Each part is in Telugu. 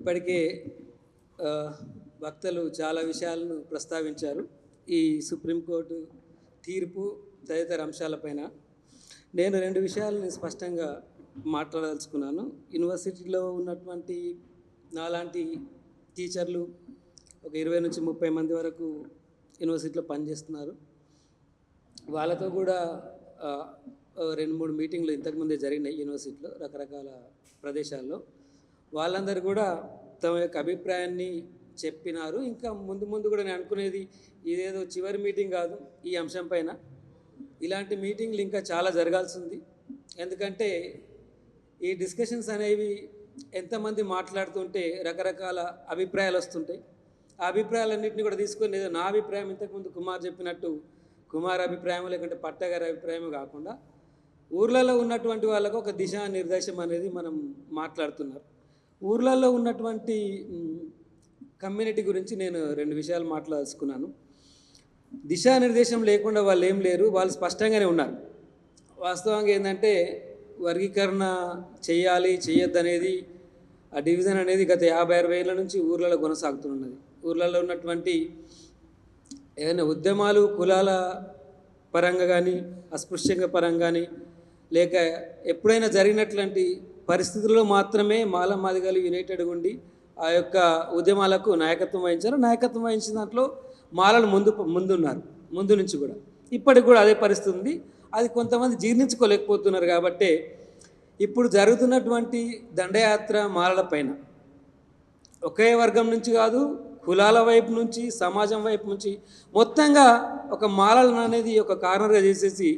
ఇప్పటికే వక్తలు చాలా విషయాలను ప్రస్తావించారు. ఈ సుప్రీంకోర్టు తీర్పు తదితర అంశాలపైన నేను రెండు విషయాలను స్పష్టంగా మాట్లాడదలుచుకున్నాను. యూనివర్సిటీలో ఉన్నటువంటి నాలాంటి టీచర్లు ఒక 20 నుంచి 30 మంది వరకు యూనివర్సిటీలో పనిచేస్తున్నారు. వాళ్ళతో కూడా 2-3 మీటింగ్లు ఇంతకుముందే జరిగినాయి యూనివర్సిటీలో రకరకాల ప్రదేశాల్లో. వాళ్ళందరూ కూడా తమ యొక్క అభిప్రాయాన్ని చెప్పినారు. ఇంకా ముందు కూడా నేను అనుకునేది ఇదేదో చివరి మీటింగ్ కాదు ఈ అంశం పైన. ఇలాంటి మీటింగ్లు ఇంకా చాలా జరగాల్సి ఉంది. ఎందుకంటే ఈ డిస్కషన్స్ అనేవి ఎంతమంది మాట్లాడుతుంటే రకరకాల అభిప్రాయాలు వస్తుంటాయి. ఆ అభిప్రాయాలన్నింటినీ కూడా తీసుకొని ఏదో నా అభిప్రాయం ఇంతకుముందు కుమార్ చెప్పినట్టు కుమార్ అభిప్రాయం లేకుంటే పట్టగారి అభిప్రాయమే కాకుండా ఊర్లలో ఉన్నటువంటి వాళ్ళకు ఒక దిశానిర్దేశం అనేది మనం మాట్లాడుతున్నారు. ఊర్లలో ఉన్నటువంటి కమ్యూనిటీ గురించి నేను 2 విషయాలు మాట్లాడుకున్నాను. దిశానిర్దేశం లేకుండా వాళ్ళు ఏం లేరు, వాళ్ళు స్పష్టంగానే ఉన్నారు. వాస్తవంగా ఏంటంటే వర్గీకరణ చేయాలి చేయొద్దు అనేది ఆ డివిజన్ అనేది గత 50-60 ఏళ్ళ నుంచి ఊర్లలో కొనసాగుతున్నది. ఊర్లలో ఉన్నటువంటి ఏదైనా ఉద్యమాలు కులాల పరంగా కానీ అస్పృశ్యంగా పరంగా కానీ లేక ఎప్పుడైనా జరిగినటువంటి పరిస్థితుల్లో మాత్రమే మాల మాదిగలు యునైటెడ్గా ఉండి ఆ యొక్క ఉద్యమాలకు నాయకత్వం వహించారు. నాయకత్వం వహించిన దాంట్లో మాలలు ముందున్నారు, ముందు నుంచి కూడా. ఇప్పటికి కూడా అదే పరిస్థితి ఉంది. అది కొంతమంది జీర్ణించుకోలేకపోతున్నారు. కాబట్టి ఇప్పుడు జరుగుతున్నటువంటి దండయాత్ర మాలల పైన ఒకే వర్గం నుంచి కాదు, కులాల వైపు నుంచి, సమాజం వైపు నుంచి మొత్తంగా ఒక మాలలను అనేది ఒక కార్నర్గా చేసేసి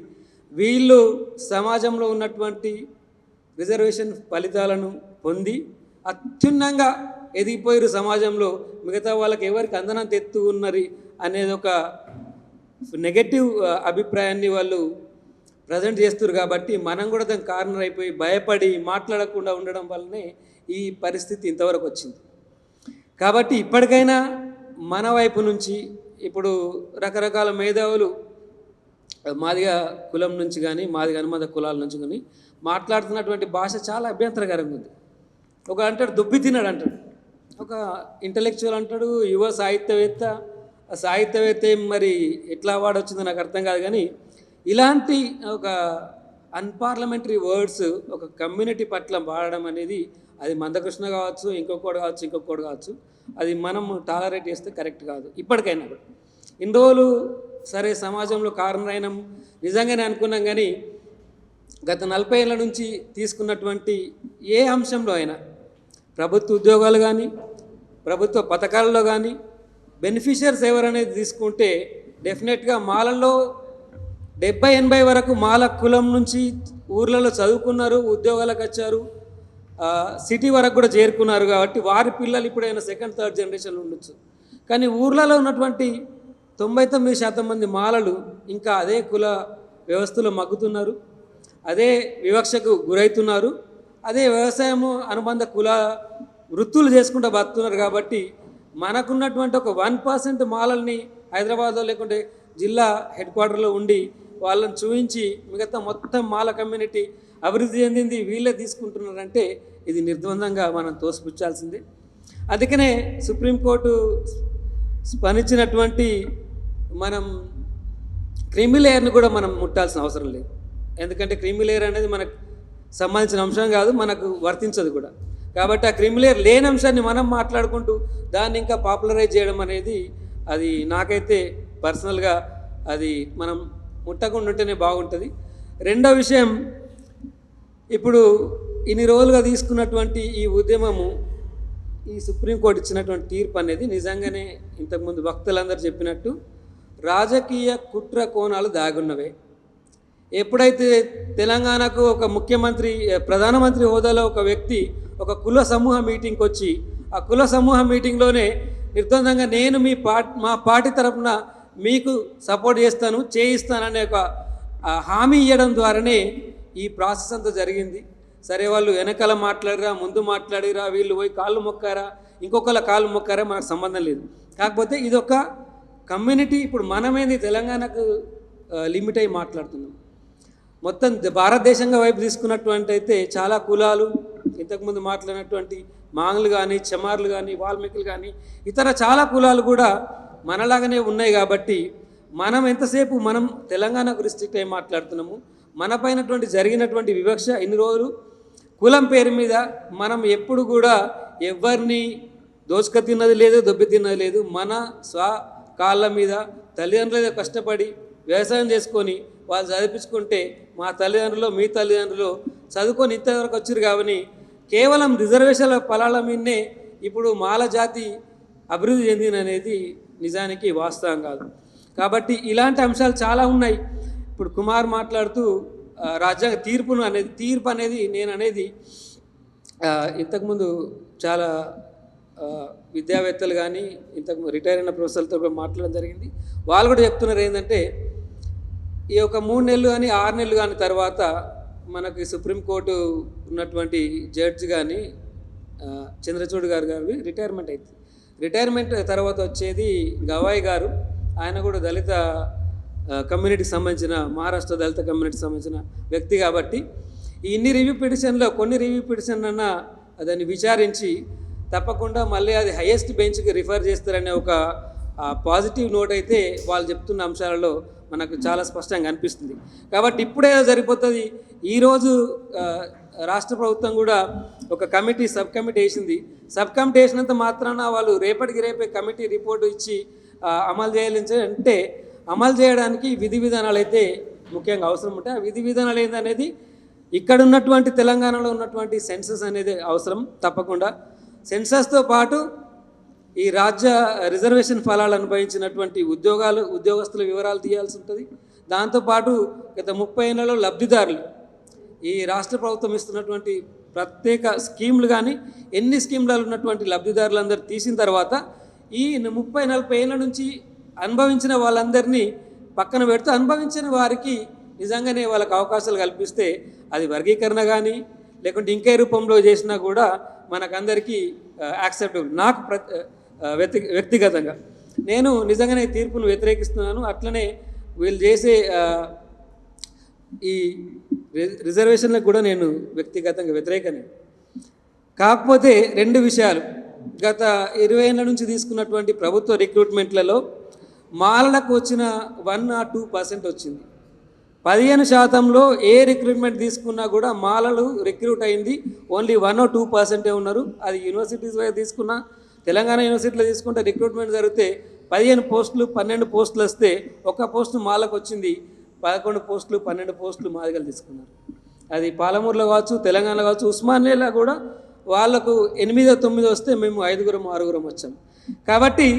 వీళ్ళు సమాజంలో ఉన్నటువంటి రిజర్వేషన్ ఫలితాలను పొంది అత్యున్నంగా ఎదిగిపోయారు సమాజంలో. మిగతా వాళ్ళకి ఎవరికి అందనంత ఎత్తు ఉన్నది అనేది ఒక నెగటివ్ అభిప్రాయాన్ని వాళ్ళు ప్రజెంట్ చేస్తారు. కాబట్టి మనం కూడా దానికి కార్నర్ అయిపోయి భయపడి మాట్లాడకుండా ఉండడం వల్లనే ఈ పరిస్థితి ఇంతవరకు వచ్చింది. కాబట్టి ఇప్పటికైనా మన వైపు నుంచి ఇప్పుడు రకరకాల మేధావులు మాదిగ కులం నుంచి కానీ మాదిగ అనుబంధ కులాల నుంచి కానీ మాట్లాడుతున్నటువంటి భాష చాలా అభ్యంతరకరంగా ఉంది. ఒక అంటాడు దుబ్బి తిన్నాడు అంటాడు, ఒక ఇంటలెక్చువల్ అంటాడు, యువ సాహిత్యవేత్త. ఆ సాహిత్యవేత్త మరి ఎట్లా వాడొచ్చిందో నాకు అర్థం కాదు. కానీ ఇలాంటి ఒక అన్పార్లమెంటరీ వర్డ్స్ ఒక కమ్యూనిటీ పట్ల వాడడం అనేది అది మందకృష్ణ కావచ్చు, ఇంకొకటి కావచ్చు, అది మనం టాలరేట్ చేస్తే కరెక్ట్ కాదు. ఇప్పటికైనా కూడా ఇన్ని రోజులు సరే సమాజంలో కార్నర్ అయినాం నిజంగానే అనుకున్నాం. కానీ గత 40 ఏళ్ళ నుంచి తీసుకున్నటువంటి ఏ అంశంలో అయినా ప్రభుత్వ ఉద్యోగాలు కానీ ప్రభుత్వ పథకాలలో కానీ బెనిఫిషియర్స్ ఎవరనేది తీసుకుంటే డెఫినెట్గా మాలల్లో 70-80 వరకు మాల కులం నుంచి ఊర్లలో చదువుకున్నారు, ఉద్యోగాలకు వచ్చారు, సిటీ వరకు కూడా చేరుకున్నారు. కాబట్టి వారి పిల్లలు ఇప్పుడైనా 2nd, 3rd జనరేషన్లో ఉండొచ్చు. కానీ ఊర్లలో ఉన్నటువంటి 99% మంది మాలలు ఇంకా అదే కుల వ్యవస్థలో మగ్గుతున్నారు, అదే వివక్షకు గురవుతున్నారు, అదే వ్యవసాయము అనుబంధ కుల వృత్తులు చేసుకుంటూ బతుకుతున్నారు. కాబట్టి మనకున్నటువంటి ఒక 1% మాలల్ని హైదరాబాద్లో లేకుంటే జిల్లా హెడ్-క్వార్టర్లో ఉండి వాళ్ళని చూపించి మిగతా మొత్తం మాల కమ్యూనిటీ అభివృద్ధి చెందింది వీళ్ళే తీసుకుంటున్నారంటే ఇది నిర్ద్వందంగా మనం తోసిపుచ్చాల్సిందే. అందుకనే సుప్రీంకోర్టు స్పందించినటువంటి మనం క్రీమీ లేయర్ని కూడా మనం ముట్టాల్సిన అవసరం లేదు. ఎందుకంటే క్రీమీ లేయర్ అనేది మనకు సంబంధించిన అంశం కాదు, మనకు వర్తించదు కూడా. కాబట్టి ఆ క్రీమీ లేయర్ లేని అంశాన్ని మనం మాట్లాడుకుంటూ దాన్ని ఇంకా పాపులరైజ్ చేయడం అనేది అది నాకైతే పర్సనల్గా అది మనం ముట్టకుండా ఉంటేనే బాగుంటుంది. రెండో విషయం, ఇప్పుడు ఇన్ని రోజులుగా తీసుకున్నటువంటి ఈ ఉద్యమము ఈ సుప్రీంకోర్టు ఇచ్చినటువంటి తీర్పు అనేది నిజంగానే ఇంతకుముందు వక్తలందరూ చెప్పినట్టు రాజకీయ కుట్ర కోణాలు దాగున్నవే. ఎప్పుడైతే తెలంగాణకు ఒక ముఖ్యమంత్రి ప్రధానమంత్రి హోదాలో ఒక వ్యక్తి ఒక కుల సమూహ మీటింగ్కి వచ్చి ఆ కుల సమూహ మీటింగ్లోనే నిర్ద్వందంగా నేను మా పార్టీ తరఫున మీకు సపోర్ట్ చేయిస్తాననే ఒక హామీ ఇవ్వడం ద్వారానే ఈ ప్రాసెస్ అంతా జరిగింది. సరే వాళ్ళు వెనకాల మాట్లాడిరా ముందు మాట్లాడిరా వీళ్ళు పోయి కాళ్ళు మొక్కారా ఇంకొకళ్ళ కాళ్ళు మొక్కారా మనకు సంబంధం లేదు. కాకపోతే ఇదొక కమ్యూనిటీ. ఇప్పుడు మనమేది తెలంగాణకు లిమిట్ అయి మాట్లాడుతున్నాం. మొత్తం భారతదేశంగా వైపు తీసుకున్నటువంటి అయితే చాలా కులాలు ఇంతకుముందు మాట్లాడినటువంటి మాంగులు కానీ, చెమార్లు కానీ, వాల్మీకులు కానీ, ఇతర చాలా కులాలు కూడా మనలాగానే ఉన్నాయి. కాబట్టి మనం ఎంతసేపు మనం తెలంగాణకు రిస్ట్రిక్ట్ అయి మాట్లాడుతున్నాము, మనపైనటువంటి జరిగినటువంటి వివక్ష ఇన్ని రోజులు కులం పేరు మీద మనం ఎప్పుడు కూడా ఎవరిని దోచుక తిన్నది లేదు, దొబ్బి తిన్నది లేదు. మన కాళ్ళ మీద తల్లిదండ్రులు కష్టపడి వ్యవసాయం చేసుకొని వాళ్ళు చదివించుకుంటే మా తల్లిదండ్రులు, మీ తల్లిదండ్రులు చదువుకొని ఇంతవరకు వచ్చారు. కాబట్టి కేవలం రిజర్వేషన్ల ఫలాల మీదనే ఇప్పుడు మాల జాతి అభివృద్ధి చెందిననేది నిజానికి వాస్తవం కాదు. కాబట్టి ఇలాంటి అంశాలు చాలా ఉన్నాయి. ఇప్పుడు కుమార్ మాట్లాడుతూ రాజ్యాంగ తీర్పు అనేది నేను అనేది ఇంతకుముందు చాలా విద్యావేత్తలు కానీ ఇంతకు రిటైర్ అయిన ప్రొఫెసర్లతో కూడా మాట్లాడడం జరిగింది. వాళ్ళు కూడా చెప్తున్నారు ఏంటంటే, ఈ యొక్క 3 నెలలు కానీ 6 నెలలు కానీ తర్వాత మనకి సుప్రీంకోర్టు ఉన్నటువంటి జడ్జి కానీ చంద్రచూడ్ గారు రిటైర్మెంట్ అవుతుంది. రిటైర్మెంట్ తర్వాత వచ్చేది గవాయ్ గారు. ఆయన కూడా దళిత కమ్యూనిటీకి సంబంధించిన, మహారాష్ట్ర దళిత కమ్యూనిటీకి సంబంధించిన వ్యక్తి. కాబట్టి ఇన్ని రివ్యూ పిటిషన్లో కొన్ని రివ్యూ పిటిషన్లన్నా దాన్ని విచారించి తప్పకుండా మళ్ళీ అది హైయెస్ట్ బెంచ్కి రిఫర్ చేస్తారనే ఒక పాజిటివ్ నోట్ అయితే వాళ్ళు చెప్తున్న అంశాలలో మనకు చాలా స్పష్టంగా అనిపిస్తుంది. కాబట్టి ఇప్పుడే సరిపోతుంది. ఈరోజు రాష్ట్ర ప్రభుత్వం కూడా ఒక సబ్ కమిటీ వేసింది. సబ్ కమిటీ వేసినంత మాత్రాన వాళ్ళు రేపటికి రేపే కమిటీ రిపోర్టు ఇచ్చి అమలు చేయాలి అంటే, అమలు చేయడానికి విధి విధానాలు అయితే ముఖ్యంగా అవసరం ఉంటాయి. ఆ విధి విధానాలు ఏందనేది ఇక్కడ ఉన్నటువంటి తెలంగాణలో ఉన్నటువంటి సెన్సస్ అనేది అవసరం. తప్పకుండా సెన్సస్తో పాటు ఈ రాజ్య రిజర్వేషన్ ఫలాలు అనుభవించినటువంటి ఉద్యోగస్తుల వివరాలు తీయాల్సి ఉంటుంది. దాంతోపాటు గత 30 ఏళ్లలో లబ్ధిదారులు, ఈ రాష్ట్ర ప్రభుత్వం ఇస్తున్నటువంటి ప్రత్యేక స్కీములు కానీ ఎన్ని స్కీమ్లలో ఉన్నటువంటి లబ్ధిదారులందరూ తీసిన తర్వాత ఈ 30-40 ఏళ్ళ నుంచి అనుభవించిన వాళ్ళందరినీ పక్కన పెడుతూ అనుభవించిన వారికి నిజంగానే వాళ్ళకి అవకాశాలు కల్పిస్తే అది వర్గీకరణ కానీ లేకుంటే ఇంకే రూపంలో చేసినా కూడా మనకందరికీ యాక్సెప్టబుల్. నాకు వ్యక్తిగతంగా నేను నిజంగానే తీర్పును వ్యతిరేకిస్తున్నాను. అట్లనే వీళ్ళు చేసే ఈ రిజర్వేషన్లకు కూడా నేను వ్యక్తిగతంగా వ్యతిరేకనే. కాకపోతే 2 విషయాలు, గత 20 ఏళ్ళ నుంచి తీసుకున్నటువంటి ప్రభుత్వ రిక్రూట్మెంట్లలో మాలలకు వచ్చిన 1 or 2% వచ్చింది. 15% ఏ రిక్రూట్మెంట్ తీసుకున్నా కూడా మాలలు రిక్రూట్ అయింది ఓన్లీ 1 or 2% ఉన్నారు. అది యూనివర్సిటీస్ వైపు తీసుకున్నా, తెలంగాణ యూనివర్సిటీలో తీసుకుంటే రిక్రూట్మెంట్ జరిగితే 15 పోస్టులు 12 పోస్టులు వస్తే 1 పోస్టు మాలకు వచ్చింది, 11 పోస్టులు 12 పోస్టులు మాదిగలు తీసుకున్నారు. అది పాలమూరులో కావచ్చు, తెలంగాణలో కావచ్చు, ఉస్మానియాలో కూడా వాళ్ళకు 8-9 వస్తే మేము 5-6 వచ్చాం. కాబట్టి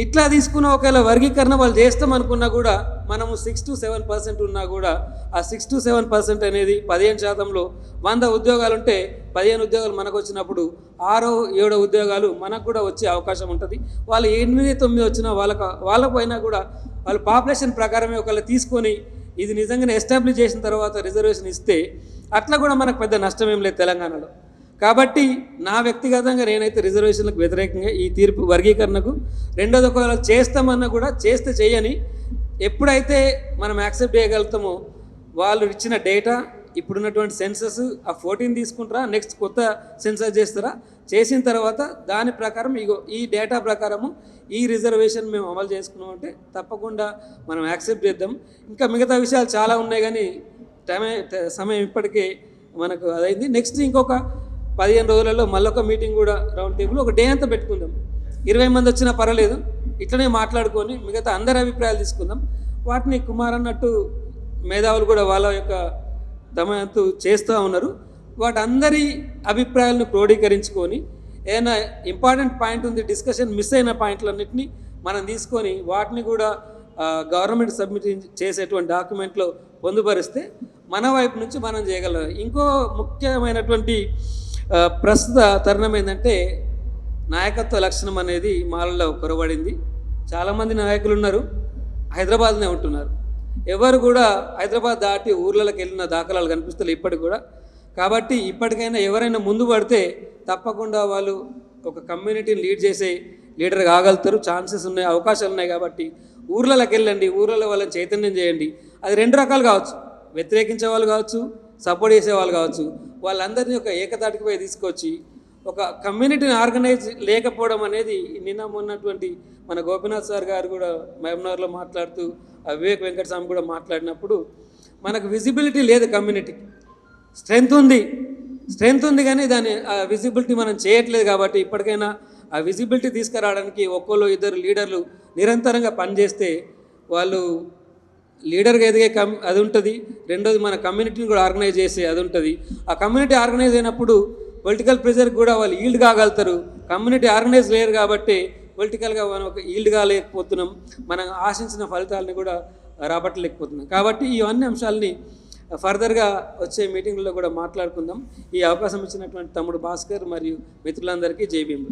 ఇట్లా తీసుకున్న ఒకవేళ వర్గీకరణ వాళ్ళు చేస్తాం అనుకున్నా కూడా మనము 6 to 7% ఉన్నా కూడా ఆ 6 to 7% అనేది 15%లో 100 ఉద్యోగాలు ఉంటే 15 ఉద్యోగాలు మనకు వచ్చినప్పుడు 6-7 ఉద్యోగాలు మనకు కూడా వచ్చే అవకాశం ఉంటుంది. వాళ్ళు 8-9 వచ్చినా వాళ్ళ పైన కూడా వాళ్ళు పాపులేషన్ ప్రకారమే ఒకవేళ తీసుకొని ఇది నిజంగానే ఎస్టాబ్లిష్ చేసిన తర్వాత రిజర్వేషన్ ఇస్తే అట్లా కూడా మనకు పెద్ద నష్టం ఏం లేదు తెలంగాణలో. కాబట్టి నా వ్యక్తిగతంగా నేనైతే రిజర్వేషన్లకు వ్యతిరేకంగా ఈ తీర్పు వర్గీకరణకు. రెండోది, ఒకవేళ చేస్తామన్నా కూడా చేస్తే చేయని, ఎప్పుడైతే మనం యాక్సెప్ట్ చేయగలుగుతామో వాళ్ళు ఇచ్చిన డేటా, ఇప్పుడున్నటువంటి సెన్సస్ ఆ 14 తీసుకుంటారా, నెక్స్ట్ కొత్త సెన్సస్ చేస్తారా, చేసిన తర్వాత దాని ప్రకారం ఈ డేటా ప్రకారము ఈ రిజర్వేషన్ మేము అమలు చేసుకున్నాం అంటే తప్పకుండా మనం యాక్సెప్ట్ చేద్దాం. ఇంకా మిగతా విషయాలు చాలా ఉన్నాయి కానీ సమయం ఇప్పటికే మనకు అదైంది. నెక్స్ట్ ఇంకొక 15 రోజులలో మళ్ళొక మీటింగ్ కూడా రౌండ్ టేబుల్ ఒక డే అంతా పెట్టుకుందాం. 20 మంది వచ్చినా పర్వాలేదు, ఇట్లనే మాట్లాడుకొని మిగతా అందరి అభిప్రాయాలు తీసుకుందాం. వాటిని కుమార్ అన్నట్టు మేధావులు కూడా వాళ్ళ యొక్క దమయంతు చేస్తూ ఉన్నారు. వాటందరి అభిప్రాయాలను క్రోడీకరించుకొని ఏదైనా ఇంపార్టెంట్ పాయింట్ ఉంది, డిస్కషన్ మిస్ అయిన పాయింట్లన్నింటినీ మనం తీసుకొని వాటిని కూడా గవర్నమెంట్ సబ్మిట్ చేసేటువంటి డాక్యుమెంట్లో పొందుపరిస్తే మన వైపు నుంచి మనం చేయగలం. ఇంకో ముఖ్యమైనటువంటి ప్రస్తుత తరుణం ఏంటంటే, నాయకత్వ లక్షణం అనేది మాలలో కొరబడింది. చాలామంది నాయకులు ఉన్నారు, హైదరాబాద్నే ఉంటున్నారు. ఎవరు కూడా హైదరాబాద్ దాటి ఊర్లలోకి వెళ్ళిన దాఖలాలు కనిపిస్తలే ఇప్పటికి కూడా. కాబట్టి ఇప్పటికైనా ఎవరైనా ముందు పడితే తప్పకుండా వాళ్ళు ఒక కమ్యూనిటీని లీడ్ చేసే లీడర్ కాగలుగుతారు. ఛాన్సెస్ ఉన్నాయి, అవకాశాలు ఉన్నాయి. కాబట్టి ఊర్లలోకి వెళ్ళండి, ఊర్లలో వాళ్ళని చైతన్యం చేయండి. అది 2 రకాలు కావచ్చు, వ్యతిరేకించే వాళ్ళు కావచ్చు, సపోర్ట్ చేసే వాళ్ళు కావచ్చు. వాళ్ళందరినీ ఒక ఏకతాటిపై తీసుకొచ్చి ఒక కమ్యూనిటీని ఆర్గనైజ్ లేకపోవడం అనేది నిన్న మొన్నటువంటి మన గోపీనాథ్ సార్ గారు కూడా మహబూబ్నగర్లో మాట్లాడుతూ వివేక్ వెంకటస్వామి కూడా మాట్లాడినప్పుడు మనకు విజిబిలిటీ లేదు, కమ్యూనిటీకి స్ట్రెంగ్త్ ఉంది కానీ దాని విజిబిలిటీ మనం చేయట్లేదు. కాబట్టి ఇప్పటికైనా ఆ విజిబిలిటీ తీసుకురావడానికి ఒక్కోళ్ళు ఇద్దరు లీడర్లు నిరంతరంగా పనిచేస్తే వాళ్ళు లీడర్గా ఎదిగే అది ఉంటుంది. రెండోది మన కమ్యూనిటీని కూడా ఆర్గనైజ్ చేసే అది ఉంటుంది. ఆ కమ్యూనిటీ ఆర్గనైజ్ అయినప్పుడు పొలిటికల్ ప్రెషర్కి కూడా వాళ్ళు ఈల్డ్ కాగలుగుతారు. కమ్యూనిటీ ఆర్గనైజ్ లేరు కాబట్టి పొలిటికల్గా మనం ఒక ఈల్డ్ కాలేకపోతున్నాం, మనం ఆశించిన ఫలితాలని కూడా రాబట్టలేకపోతున్నాం. కాబట్టి ఇవన్నీ అంశాలని ఫర్దర్గా వచ్చే మీటింగ్లో కూడా మాట్లాడుకుందాం. ఈ అవకాశం ఇచ్చినటువంటి తమ్ముడు భాస్కర్ మరియు మిత్రులందరికీ జై భీమ్.